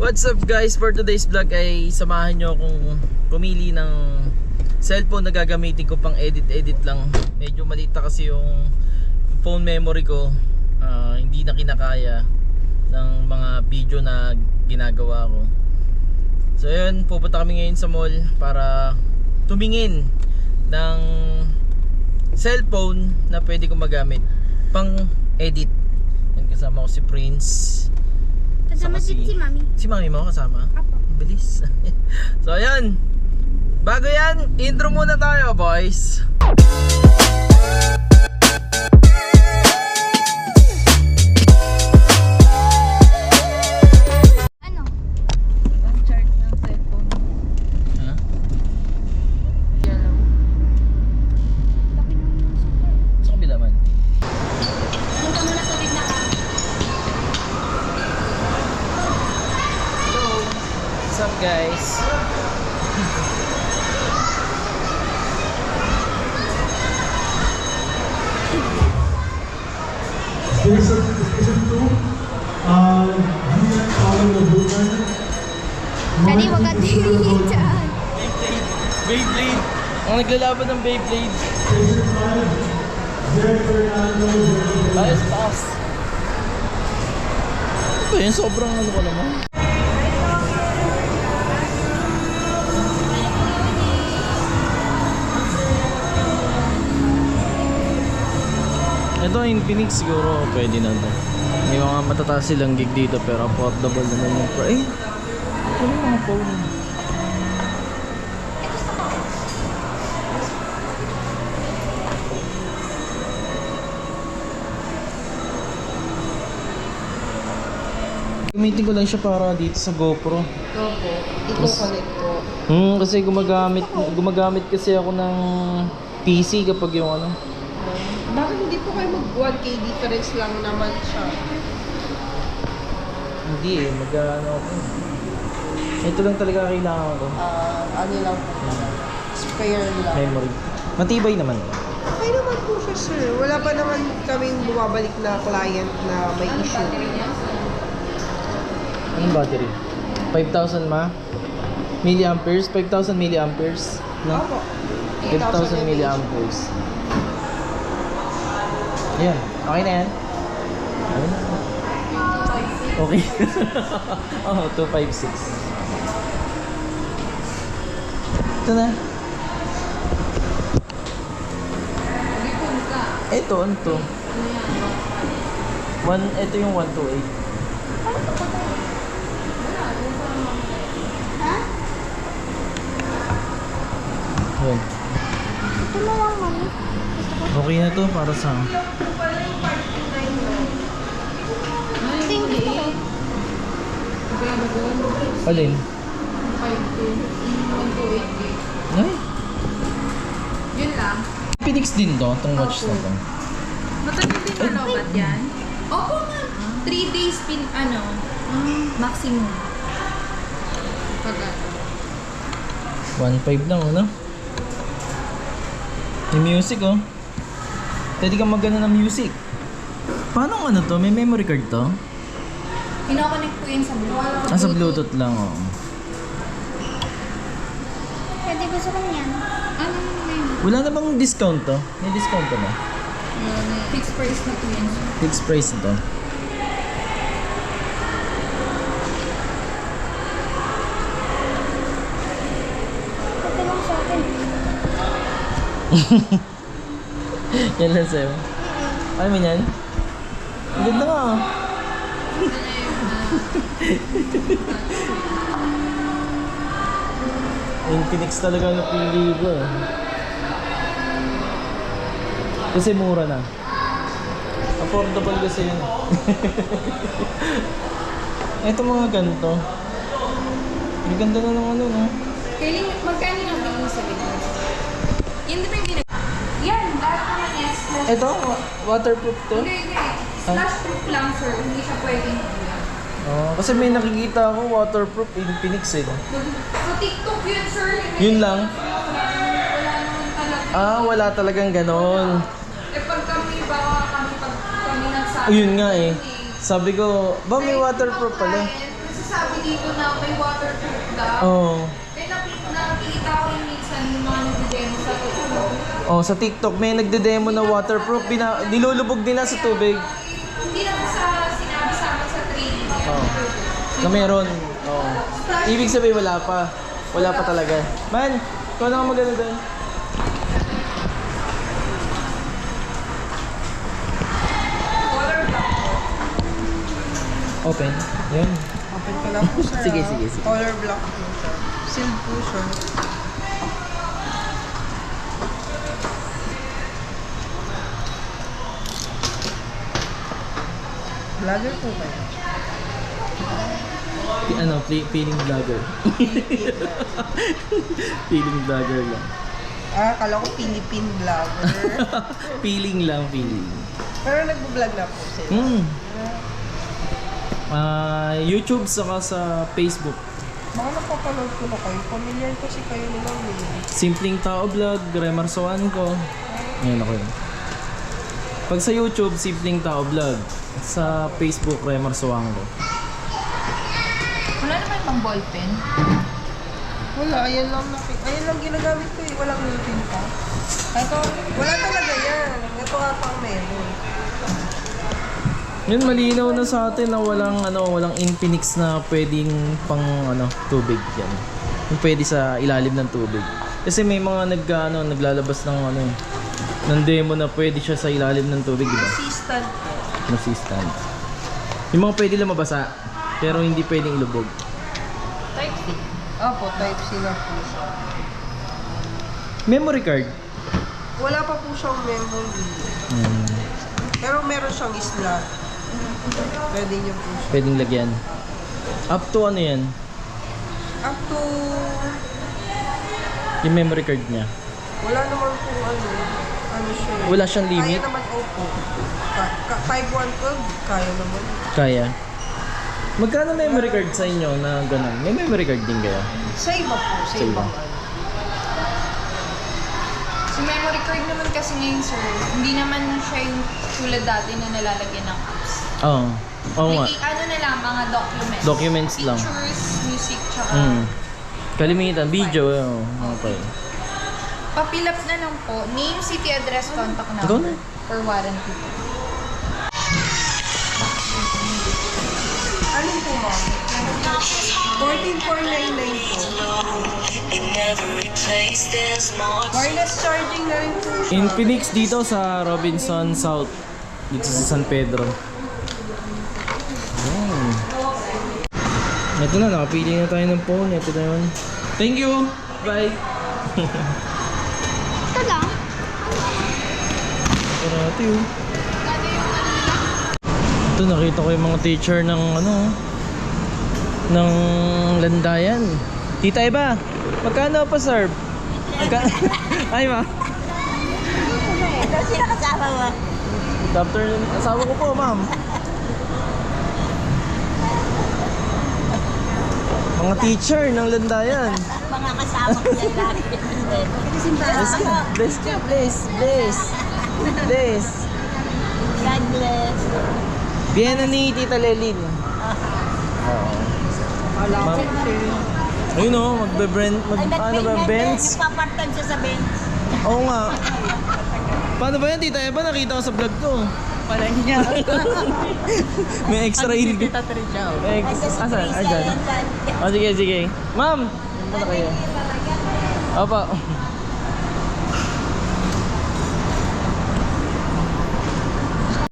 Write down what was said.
What's up guys, for today's vlog ay samahan nyo akong pumili ng cellphone na gagamitin ko pang edit lang. Medyo malita kasi yung phone memory ko, hindi na kinakaya ng mga video na ginagawa ko. So yun, pupunta kami ngayon sa mall para tumingin ng cellphone na pwede kong magamit pang edit. Yan, kasama ko si Prince. Kasama si Mami. Si Mami mo kasama? Apo. Bilis. So ayan, bago yan, intro muna tayo boys. Ano? Ang chart ng cellphone. Ha? Yellow. Laki ng music ko eh. Sa kabila man. Punta muna sa bigla ka. Hello. What's up guys? Station 2, Julian Paolo Labutan. Kani, wag ka tingin dyan. Beyblade. Ang naglalaban ng Beyblade. Station 5, Jerry Fernando. Ayos, taas. Ito yun, sobrang ano ko naman. Ito Infinix siguro pwede na to. May mga matataas silang gig dito pero affordable naman yung price. Ano yung mga phone? Gamitin ko lang siya para dito sa GoPro. Opo. I-connect ko. Kasi gumagamit kasi ako ng PC kapag yung ano. Bakit hindi po kayo mag 1K difference lang naman siya? Hindi eh, mag-ano ako. Ito lang talaga kailangan ko. Ano lang po. Spare lang. Memory. Matibay naman. Okay naman po siya, sir. Wala pa naman kaming bumabalik na client na may issue. Anong battery? 5,000 ma? Milliamperes? 5,000 milliamperes? No? Opo. 5,000 milliamperes. Ayan. Okay na yan? Ayun. Okay. Oh, 256. Ito na. Ito, ano to? Ito yung 128. Ha? Ayan. Ito na lang, Mami. Okay na to para sa... Ito yung gusto ko. Alin? Ay, Yun lang. Phoenix din to, itong watch na to. Matagal din na lobat yan? Opo ma'am. 3 days maximum. Pag 1.5 lang, ano? May music, oh. Pwede kang mag-ano ng music. Paano ano to? May memory card to? Ino-connect ko yun sa Bluetooth. Sa Bluetooth lang, oh. Pwede gusto ko niyan. Ano yun? Wala na bang discount to? May discount to ba? Fixed price na to yun. Fixed price na to. Ito lang sa akin. Yan lang sa'yo. Ano mo yan? Ang ganda nga, oh. Infinix talaga ang napili ko, eh. Kasi mura na. Affordable kasi yun. Ito mga ganito. Ang ganda na ng ano, no? Kailan, magkano yung bilhin sa video? Yan din ba yung binag... Yan, lahat naman yes. Ito, waterproof to. Hindi. Slash proof lang sir. Hindi siya pwedeng Kasi may nakikita ako waterproof Infinix, eh. Sa TikTok yun sir. Yun lang? Wala naman talaga. Wala talagang ganon. Pag kami nagsabi. Ayun nga eh. Sabi ko, ba may waterproof pala? Nasasabi nagsasabi dito na may waterproof daw. Oo. Then nakikita ko yung minsan yung mga nag-demo sa TikTok. Oh, sa TikTok may nagde-demo na waterproof, nilulubog nila sa tubig. Hindi naman sa sinabi sa amin sa training. Oh. Na meron. Oh. Ibig sabihin wala pa. Wala pa talaga. Man, ikaw na maganda doon. Color black po. Open. Yun. Open ko lang po, sir. Sige, ah. sige, sige. Color black po siya. Sealed po siya. Vlogger po kayo. Feeling vlogger. Feeling vlogger lang. Kala ko Philippine vlogger. Feeling lang, feeling. Pero nagbo-vlog na po sila. YouTube saka sa Facebook. Baka napapanood ko na kayo. Familiar kasi kayo nila. Simpleng Tao Vlog, Remar Soan ko. Ngayon ako yun. Pag sa YouTube, Simpleng Tao Vlog. Sa Facebook, Remar Soan ko. Wala naman pang ballpen. Wala, ayan lang ginagamit ko eh. Walang ngipin pa. Ito, wala talaga yan. Ito nga pang meron. Yun, malinaw na sa atin na walang Infinix na pwedeng pang tubig yan. Yung pwede sa ilalim ng tubig. Kasi may mga naglalabas ng demo na pwede siya sa ilalim ng tubig, di ba? Assistant. Assistant. Yung mga pwede lang mabasa, pero hindi pwedeng ilubog. Type C. Opo, type C na po siya. Memory card. Wala pa po siyang memory. Pero meron siyang slot. Pwede niyo po siya. Pwedeng lagyan. Up to ano yan? Up to... Yung memory card niya. Wala naman po ano siya. Wala siyang limit? Kaya naman, opo. 512, kaya naman. Kaya. Magkano memory card sa inyo na gano'n? May memory card din kaya? Sa iba po, sa Sa iba. ibang Si memory card naman kasi ngayon, sir, hindi naman siya yung tulad dati na nalalagyan ng apps. Oo. Oo nga. Ano na lang, mga documents. Documents lang. Pictures, music, tsaka... Kalimitan, video. Okay. Papill up na lang po. Name, city, address, contact Ikaw number. na. For warranty po. Alin po, ma'am? 14,499 po. Wireless charging na rin po siya. Infinix dito sa Robinson South. Dito sa San Pedro. Ito na, nakapili na tayo ng phone. Ito na yun. Thank you! Bye! Ito lang. Parati yun. Ito, nakita ko yung mga teacher ng ng Landayan. Tita Eva, magkano pa serve? Ay ma. Sino kasama mo? Good afternoon. Asawa ko po, ma'am. Mga teacher ng Landayan. Mga kasama ko yan lagi. Bless ka, bless. Bless. Bless. God bless. Biena ni Tita Lelin. Alam ko Ma'am. siya. Ayun o, ano ba, bench? Nagpapartan siya sa bench. Oo nga. Paano ba yan, Tita Eva? Nakita ko sa vlog ko. Wala niya. May extra in. Tita Tricia. Asan? Ayan. O, sige, sige. Ma'am, muna kayo. Opo.